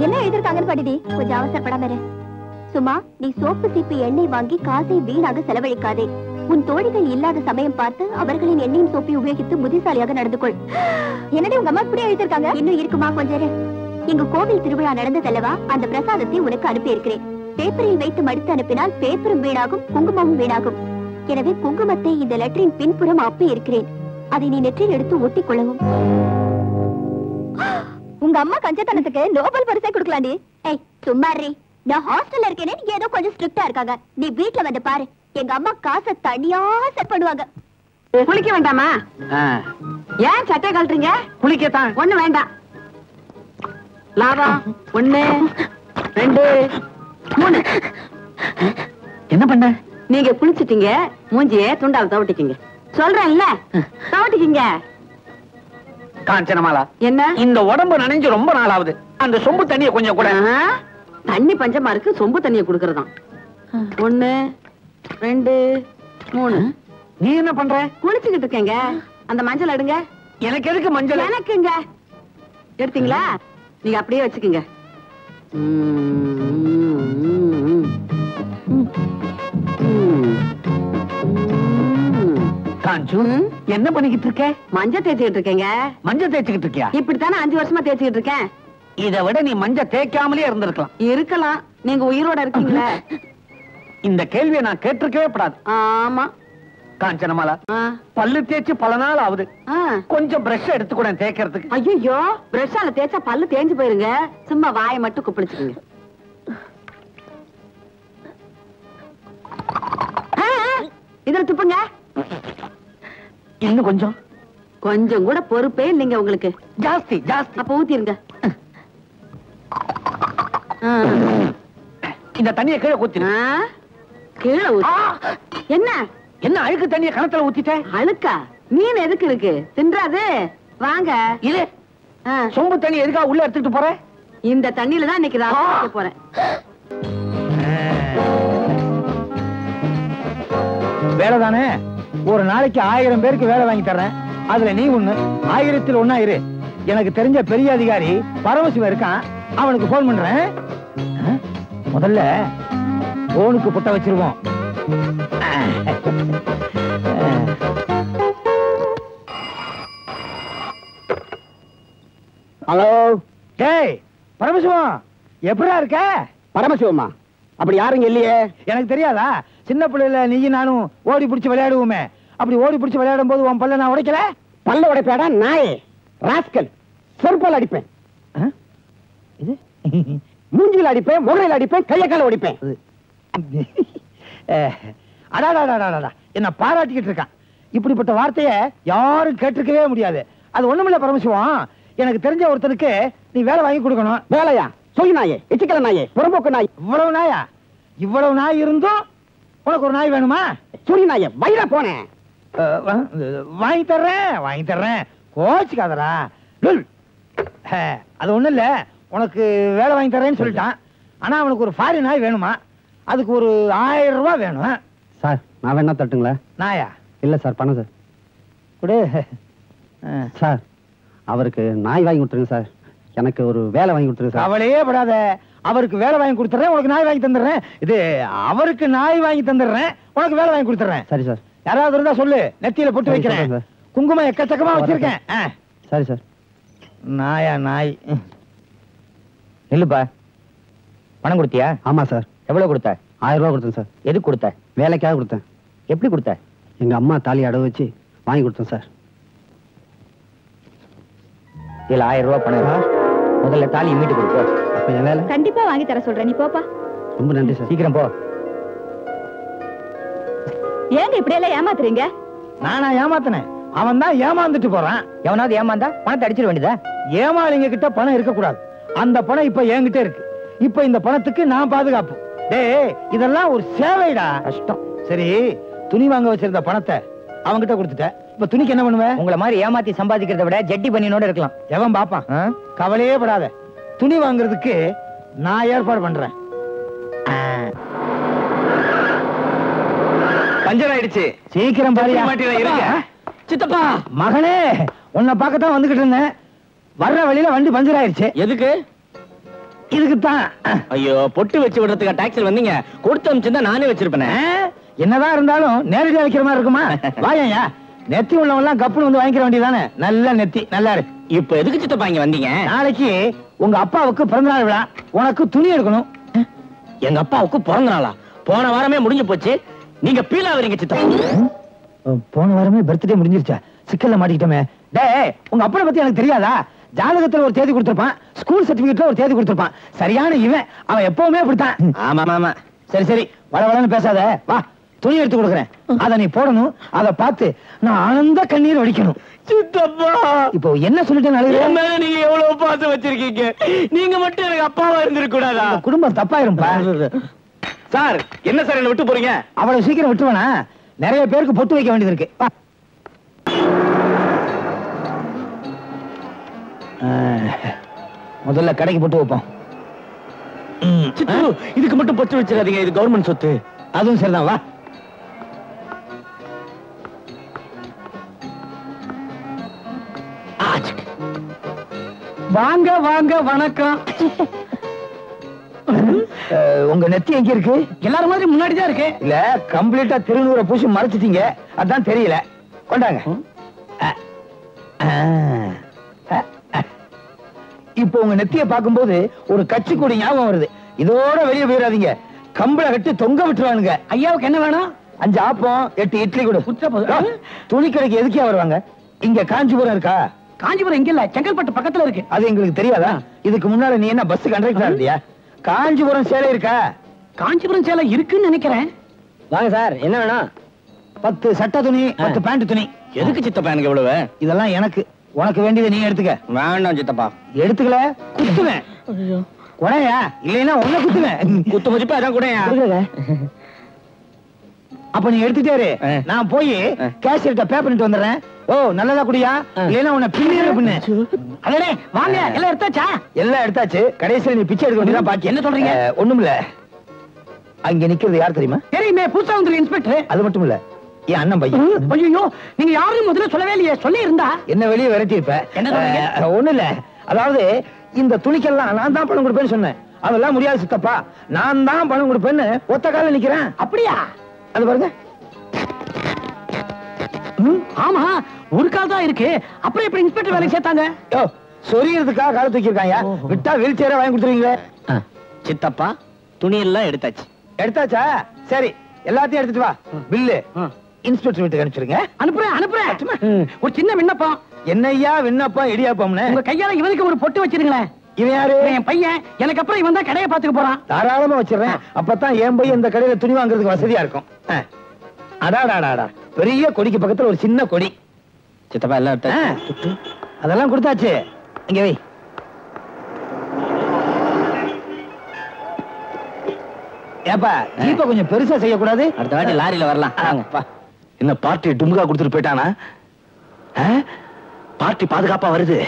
என்ன எழுதிருக்காங்கன்னு படிடி. கொஞ்சம் அவசரப்படாம இரு. சும்மா நீ சோப்பு சீப்பு எண்ணெய் வாங்கி காசை வீணாக செலவழிக்காதே. உன் தோழிகள் இல்லாத சமயம் பார்த்து அவர்களின் எண்ணெயும் சோப்பையும் உபயோகித்து புத்திசாலியாக நடந்து கொள். என்னடி உங்க அம்மா இப்படி எழுதிருக்காங்க? இன்னும் இருக்குமா கொஞ்சம். இங்கு கோவில் திருவிழா நடந்ததல்லவா, அந்த பிரசாதத்தை உனக்கு அனுப்பி இருக்கிறேன். பேப்பரில் வைத்து மடித்து அனுப்பினால் பேப்பரும் வீணாகும், குங்குமமும் வீணாகும். எனவே குங்குமத்தை இந்த லெட்டரின் பின்புறம் அப்பி இருக்கிறேன். அதை நீ நெற்றில் எடுத்து ஒட்டிக் கொள்ளவும். உங்க அம்மா கஞ்சத்தனத்துக்கு நோபல் பரிசை கொடுக்கலாண்டி. ஏய் சும்மாரி, நான் ஹாஸ்டல்ல இருக்கேனே, ஏதோ கொஞ்சம் ஸ்ட்ரிக்டா இருக்காங்க. நீ வீட்டுல வந்து பாரு, எங்க அம்மா காசை தனியா செட் பண்ணுவாங்க. குளிக்க வேண்டாமா? ஏன் சட்டை கழட்டுறீங்க? குளிக்கத்தான். ஒண்ணு வேண்டாம். லாபம் 1 2 3. என்ன பண்ண? நீங்க குளிச்சிட்டீங்க, மூஞ்சியே துண்டால் தவட்டிக்கிங்க. சொல்றேன்ல, தவட்டிக்கிங்க. காஞ்சனமாலா, என்ன இந்த உடம்பு நனைஞ்சு ரொம்ப நாள் ஆகுது. அந்த சொம்பு தண்ணியை கொஞ்சம் கூட. தண்ணி பஞ்சமா இருக்கு, சொம்பு தண்ணியை குடுக்கறதாம். 1 2 3. நீ என்ன பண்ற? குளிச்சுக்கிட்டு இருக்கேங்க. அந்த மஞ்சள் எடுங்க. எனக்கு எதுக்கு மஞ்சள்? எனக்குங்க. எடுத்தீங்களா? நீங்க அப்படியே வச்சுக்கோங்க. காஞ்சு, என்ன பண்ணிக்கிட்டு இருக்க? மஞ்சள் தேய்ச்சிக்கிட்டு இருக்கேங்க. மஞ்சள் தேய்ச்சிக்கிட்டு இருக்கியா? இப்படித்தானே 5 வருஷமா தேய்ச்சிக்கிட்டு இருக்கேன். இதை விட நீ மஞ்சள் தேய்க்காமலே இருந்திருக்கலாம். இருக்கலாம், நீங்க உயிரோட இருக்கீங்களே. இந்த கேள்வியை நான் கேட்டிருக்கவே கூடாது. ஆமா காஞ்சனமாலா, பல்லு தேய்ச்சு பல நாள் ஆகுது. கொஞ்சம் பிரஷ் எடுத்து கூட தேய்க்கிறதுக்கு. ஐயோ, பிரஷால தேய்ச்சா பல்லு தேஞ்சு போயிருங்க. சும்மா வாயை மட்டும் குப்பிடிச்சுக்கோங்க. இதுல துப்புங்க. இன்னும் கொஞ்சம். கொஞ்சம் கூட பொறுப்பே இல்லைங்க உங்களுக்கு. ஜாஸ்தி ஜாஸ்தி. அப்ப ஊத்திருங்க. இந்த தண்ணியை கீழே ஊத்தி. கீழே ஊத்தி என்ன? என்ன அழுக்கு தண்ணியை கணத்துல ஊத்திட்ட? அழுக்கா? மீன் எதுக்கு இருக்கு? தின்றாது. வாங்க. இது சொம்பு தண்ணி எதுக்காக உள்ள எடுத்துட்டு போற? இந்த தண்ணியில தான் இன்னைக்கு நான் போறேன். வேலை தானே, ஒரு நாளைக்கு 1000 பேருக்கு வேலை வாங்கி தர்றேன். அதுல நீ 1, 1000ல் 1 இரு. எனக்கு தெரிஞ்ச பெரிய அதிகாரி பரமசிவம் இருக்கான், அவனுக்கு போன் பண்றேன். முதல்ல போனுக்கு புட்ட வச்சிருவோம். ஹலோ. டேய் பரமசிவம், எப்படா இருக்க? பரமசிவமா? அப்படி யாருங்க இல்லையே. எனக்கு தெரியாதா? சின்ன பிள்ளைல நீ நானும் ஓடி பிடிச்சு விளையாடுவோமே, அப்படி ஓடி பிடிச்சு விளையாடும் போது உன் பல்ல நான் உடைக்கல? பல்ல உடைப்பேடா நாயே, ராஸ்கல். செருப்பால் அடிப்பேன். இது மூஞ்சில அடிப்பேன், முகரையில் அடிப்பேன், கைய கால உடைப்பேன். அடாடாடாடா, என்ன பாராட்டிக்கிட்டு இருக்கான். இப்படிப்பட்ட வார்த்தையை யாரும் கேட்டிருக்கவே முடியாது. அது ஒண்ணுமில்ல பரமசிவம், எனக்கு தெரிஞ்ச ஒருத்தனுக்கு நீ வேலை வாங்கி கொடுக்கணும். வேலையா? சொய் நாயே, எச்சிக்கல நாயே, புறம்போக்கு நாய். இவ்வளவு நாயா? இவ்வளவு நாய் இருந்தும் உனக்கு ஒரு நாய் வேணுமா? சுரி நாயே, வயிறா போனேன். வாங்கி தர்றேன், கோச்சுக்காதரா. அது ஒண்ணு இல்ல, உனக்கு வேலை வாங்கி தர்றேன்னு சொல்லிட்டான். ஆனா அவனுக்கு ஒரு ஃபாரின் நாய் வேணுமா, அதுக்கு ஒரு 1000 ரூபாய் வேணும். சார் நான் வேணா தட்டுங்களா? நாயா? இல்ல சார், பணம் சார். குடு. சார் அவருக்கு நாய் வாங்கி கொடுத்துருங்க சார், எனக்கு ஒரு வேலை வாங்கி கொடுத்துருங்க சார். கவலையே படாத, அவருக்கு வேலை வாங்கி கொடுத்துறேன், உனக்கு நாய் வாங்கி தந்துடுறேன். இது அவருக்கு நாய் வாங்கி தந்துடுறேன், உனக்கு வேலை வாங்கி கொடுத்துறேன். சரி சார். யாராவது இருந்தா சொல்லு, நெத்தியில போட்டு வைக்கிறேன். குங்குமம் எக்கச்சக்கமா வச்சிருக்கேன். சரி சார். நாயா நாய். இல்லப்பா, பணம் கொடுத்தியா? ஆமா சார். எவ்வளவு கொடுத்த? 1000 ரூபாய் கொடுத்தேன் சார். எதுக்கு கொடுத்த? வேலைக்காக கொடுத்தேன். எப்படி கொடுத்த? எங்க அம்மா தாலி அடவு வச்சு வாங்கி கொடுத்தேன் சார். இதுல 1000 ரூபாய் பணம். முதல்ல தாலி மீட்டு கொடுப்போம். அப்ப என் வேலை கண்டிப்பா வாங்கி தர சொல்றேன், நீ போப்பா. ரொம்ப நன்றி சார். சீக்கிரம் போ. ஏங்க இப்படி எல்லாம் ஏமாத்துறீங்க? நானா ஏமாத்தினேன்? அவன் தான் ஏமாந்துட்டு போறான். எவனாவது ஏமாந்தா பணத்தை அடிச்சிட வேண்டியதா? ஏமாளிங்க கிட்ட பணம் இருக்க கூடாது. அந்த பணம் இப்ப என்கிட்ட இருக்கு. இப்ப இந்த பணத்துக்கு நான் பாதுகாப்பு. டேய், இதெல்லாம் ஒரு சேவைடா. கஷ்டம். சரி, துணி வாங்க வச்சிருந்த பணத்தை அவன்கிட்ட கொடுத்துட்டேன். இப்ப துணிக்கு என்ன பண்ணுவேன்? உங்களை மாதிரி ஏமாத்தி சம்பாதிக்கிறத விட ஜட்டி பண்ணினோட இருக்கலாம். எவன் பாப்பான்? கவலையே படாத, துணி வாங்குறதுக்கு நான் ஏற்பாடு பண்றேன். பஞ்சர் ஆயிடுச்சு. சீக்கிரம் பாரியா. சித்தப்பா மகனே, உன்னை பார்க்கத்தான் வந்துகிட்டு இருந்தேன். வர்ற வழியில வண்டி பஞ்சர் ஆயிருச்சு. எதுக்கு? இதுக்குத்தான். ஐயோ, பொட்டு வச்சு விடுறதுக்கு டாக்ஸில வந்தீங்க. கொடுத்து அனுப்பிச்சிருந்தா நானே வச்சிருப்பேன். என்னதான் இருந்தாலும் நேரடியா வைக்கிற மாதிரி இருக்குமா? வாயா, நெத்தி உள்ளவங்க எல்லாம் கப்புனு வந்து வாங்கிக்கிற வேண்டியதானே. நல்ல நெத்தி, நல்லா இருக்கு. இப்ப எதுக்கு சித்தப்பா இங்க வந்தீங்க? நாளைக்கு உங்க அப்பாவுக்கு பிறந்த நாள் விழா, உனக்கு துணி எடுக்கணும். எங்க அப்பாவுக்கு பிறந்த நாளா? போன வாரமே முடிஞ்சு போச்சு. நீங்க பீலா வரீங்க சித்தப்பா. போன வாரமே பர்த்டே முடிஞ்சிருச்சா? சிக்கல்ல மாட்டிக்கிட்டோமே. டேய், உங்க அப்பனை பத்தி எனக்கு தெரியாதா? ஜாதகத்துல ஒரு தேதி கொடுத்திருப்பான், ஸ்கூல் சர்டிபிகேட்ல ஒரு தேதி கொடுத்திருப்பான். சரியான இவன், அவன் எப்பவுமே அப்படித்தான். ஆமா ஆமா. சரி சரி, வளவளன்னு பேசாத. வா, துணி எடுத்து கொடுக்குறேன். அத நீ போடணும். அத பார்த்து நான் ஆனந்த கண்ணீர் வடிக்கணும். சித்தப்பா, இப்போ என்ன சொல்லிட்டேன்? நீங்க எவ்வளவு பாசம் வச்சிருக்கீங்க. நீங்க மட்டும் எனக்கு அப்பாவா இருந்திருக்க கூடாதா? குடும்பம் தப்பாயிரும்பா. சார், என்ன சார் என்ன விட்டு போறீங்க? அவ்வளவு சீக்கிரம் விட்டுருவானா? நிறைய பேருக்கு பொட்டு வைக்க வேண்டியது இருக்கு. முதல்ல கடைக்கு பொட்டு வைப்போம். இதுக்கு மட்டும் பொட்டு வச்சிடாதீங்க, இது கவர்மெண்ட் சொத்து. அதுவும் சரிதான், வா. வாங்க வாங்க, வணக்கம். உங்க நெத்தி எங்க இருக்கு? எல்லாரும் மாதிரி முன்னாடிதான் இருக்கு. இல்ல, கம்ப்ளீட்டா திருநூற பூசி மறைச்சிட்டீங்க, அதான் தெரியல. கொண்டாங்க. இப்போ உங்க நெத்திய பார்க்கும்போது ஒரு கட்சி கொடி ஞாபகம் வருது. இதோட வெளியே போயிடாதீங்க, கம்பளை கட்டி தொங்க விட்டுருவானுங்க. ஐயாவுக்கு என்ன வேணும்? 5 ஆப்பம் 8 இட்லி கூட. துணி கடைக்கு எதுக்கே வருவாங்க? இங்க காஞ்சிபுரம் இருக்கா? காஞ்சிபுரம் இங்க இல்ல, செங்கல்பட்டு பக்கத்துல இருக்கு. அது எங்களுக்கு தெரியாதா? இதுக்கு முன்னால நீ என்ன பஸ் கண்டக்டரா இருந்தியா? காஞ்சிபுரம் சேலை இருக்கா? காஞ்சிபுரம் சேலை இருக்குன்னு நினைக்கிறேன். வாங்க சார், என்ன வேணும்? 10 சட்டை துணி, 10 பேண்ட் துணி. எதுக்கு சித்தப்பா எனக்கு எவ்வளவு? இதெல்லாம் எனக்கு. உனக்கு வேண்டியதை நீ எடுத்துக்க. வேண்டாம் சித்தப்பா. எடுத்துக்கல குத்துவேன். குறையா இல்லைன்னா உன்னை குத்துவேன். குத்து மதிப்பா அதான் குடையா. அப்ப நீ எடுத்துட்டாரு, நான் போய் கேஷியர்ட்ட பே பண்ணிட்டு வந்துடுறேன். ஓ, நல்லதா குடியா, இல்லைன்னா உன்னை பின்னியற பின்ன. அடடே வாங்க, எல்லாம் எடுத்தாச்சா? எல்லாம் எடுத்தாச்சு. கடைசியில் நீ பிச்சை எடுக்க வேண்டியதான் பாக்கி. என்ன சொல்றீங்க? ஒண்ணுமில்ல. அங்க நிக்கிறது யார் தெரியுமா? தெரியுமே, புதுசா வந்து இன்ஸ்பெக்டர். அது மட்டும் இல்ல, என் அண்ணன் பையன். ஐயோ, நீங்க யாரும் முதல்ல சொல்லவே இல்லையே. சொல்லி இருந்தா என்ன வெளியே விரட்டி இருப்ப. ஒண்ணு இல்ல, அதாவது இந்த துணிக்கெல்லாம் நான் தான் பணம் கொடுப்பேன்னு சொன்னேன். அதெல்லாம் முடியாது சித்தப்பா, நான் தான் பணம் கொடுப்பேன்னு ஒத்த கால நிக்கிறேன். அப்படியா? அது பாருங்க. ஆமா, ஒரு கால் தான் இருக்கு. அப்புறம் எப்படி இன்ஸ்பெக்டர் வேலைக்கு சேர்த்தாங்க? யோ, சொரியறதுக்காக கால தூக்கி இருக்காங்க. விட்டா வீல் சேர வாங்கி கொடுத்துருவீங்களே. சித்தப்பா, துணி எல்லாம் எடுத்தாச்சு. எடுத்தாச்சா? சரி, எல்லாத்தையும் எடுத்துட்டு வா. பில்லு இன்ஸ்பெக்டர் வீட்டுக்கு அனுப்பிச்சிருங்க. அனுப்புறேன் அனுப்புறேன். ஒரு சின்ன விண்ணப்பம். என்னையா விண்ணப்பம்? இடியாப்பம்னு உங்க கையால இவனுக்கு ஒரு பொட்டு வச்சிருங்களேன். இவன் யாரு? என் பையன். எனக்கு அப்புறம் இவன் தான் கடையை பாத்துக்க போறான். தாராளமா வச்சிடறேன். அப்பதான் என் பையன் இந்த கடையில துணி வாங்குறதுக்கு வசதியா இருக்கும். அடாடாடாடா, பெரிய கொடிக்கு பக்கத்துல ஒரு சின்ன கொடி. சித்தப்பா எல்லாம் எடுத்தாச்சு. அதெல்லாம் கொடுத்தாச்சு. இங்க வை. ஏப்பா, ஜீப்ப கொஞ்சம் பெருசா செய்யக்கூடாது? அடுத்த வாட்டி லாரியில வரலாம். என்ன பார்ட்டி டுமுகா கொடுத்துட்டு போயிட்டானா? பார்ட்டி பாதுகாப்பா வருது.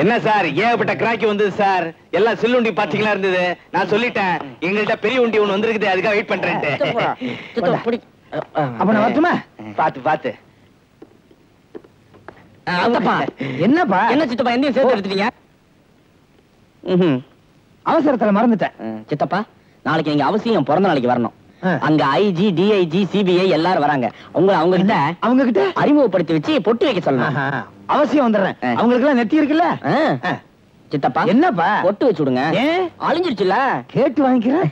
என்ன சார், ஏகப்பட்ட கிராக்கி வந்தது சார். எல்லாம் சில்லுண்டி பாத்தீங்களா இருந்தது. நான் சொல்லிட்டேன், எங்கள்கிட்ட பெரிய உண்டி ஒண்ணு வந்திருக்குது, அதுக்காக வெயிட் பண்றேன். அப்ப நான் வரட்டுமா? பாத்து பாத்து. என்னப்பா? என்ன சித்தப்பா, என்னையும் சேர்த்து எடுத்துட்டீங்க? அவசரத்துல மறந்துட்டேன். சித்தப்பா, நாளைக்கு நீங்க அவசியம் பிறந்த நாளைக்கு வரணும். அங்க ஐஜி, டிஐஜி, சிபிஐ எல்லாரும் வராங்க. அவங்க கிட்ட அறிமுகப்படுத்தி வச்சு பொட்டு வைக்க சொல்லணும். அவசியம் வந்துடுறேன். அவங்களுக்கு எல்லாம் நெத்தி இருக்குல்ல? சித்தப்பா, என்னப்பா? பொட்டு வச்சு விடுங்க. அழிஞ்சிருச்சுல, கேட்டு வாங்கிக்கிறேன்.